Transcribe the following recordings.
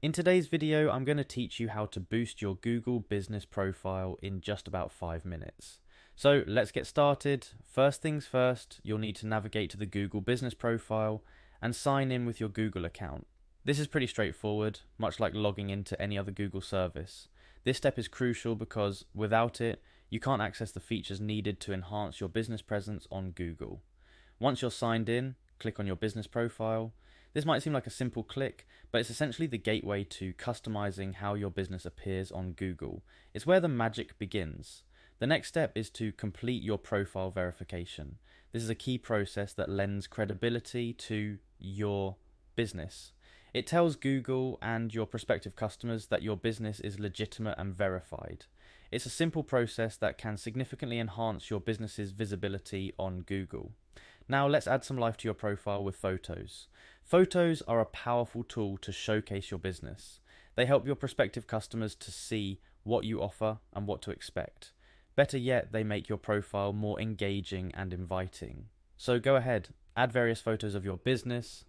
In today's video, I'm going to teach you how to boost your Google business profile in just about 5 minutes. So let's get started. First things first, you'll need to navigate to the Google business profile and sign in with your Google account. This is pretty straightforward, much like logging into any other Google service. This step is crucial because without it, you can't access the features needed to enhance your business presence on Google. Once you're signed in, click on your business profile. This might seem like a simple click, but it's essentially the gateway to customizing how your business appears on Google. It's where the magic begins. The next step is to complete your profile verification. This is a key process that lends credibility to your business. It tells Google and your prospective customers that your business is legitimate and verified. It's a simple process that can significantly enhance your business's visibility on Google. Now let's add some life to your profile with photos. Photos are a powerful tool to showcase your business. They help your prospective customers to see what you offer and what to expect. Better yet, they make your profile more engaging and inviting. So go ahead, add various photos of your business,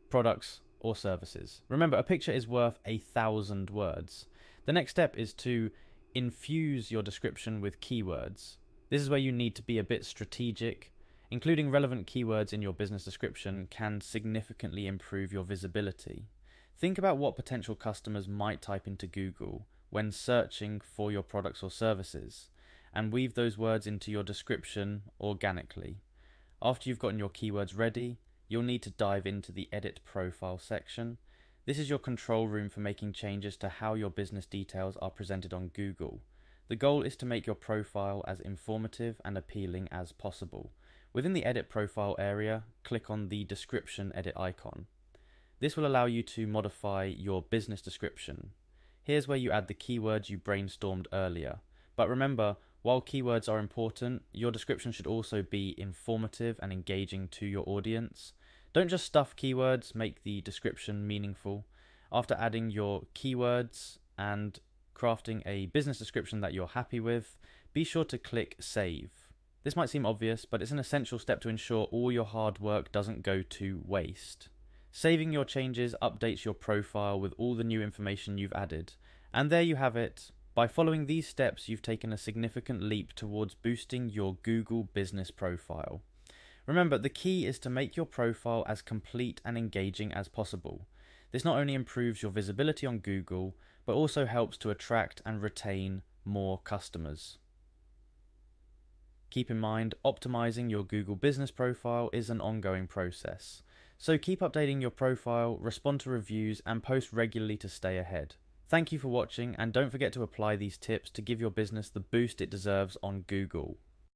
products, or services. Remember, a picture is worth 1,000 words. The next step is to infuse your description with keywords. This is where you need to be a bit strategic. Including relevant keywords in your business description can significantly improve your visibility. Think about what potential customers might type into Google when searching for your products or services, and weave those words into your description organically. After you've gotten your keywords ready, you'll need to dive into the Edit Profile section. This is your control room for making changes to how your business details are presented on Google. The goal is to make your profile as informative and appealing as possible. Within the Edit Profile area, click on the Description Edit icon. This will allow you to modify your business description. Here's where you add the keywords you brainstormed earlier. But remember, while keywords are important, your description should also be informative and engaging to your audience. Don't just stuff keywords, make the description meaningful. After adding your keywords and crafting a business description that you're happy with, be sure to click Save. This might seem obvious, but it's an essential step to ensure all your hard work doesn't go to waste. Saving your changes updates your profile with all the new information you've added. And there you have it. By following these steps, you've taken a significant leap towards boosting your Google business profile. Remember, the key is to make your profile as complete and engaging as possible. This not only improves your visibility on Google, but also helps to attract and retain more customers. Keep in mind, optimizing your Google business profile is an ongoing process. So keep updating your profile, respond to reviews, and post regularly to stay ahead. Thank you for watching, and don't forget to apply these tips to give your business the boost it deserves on Google.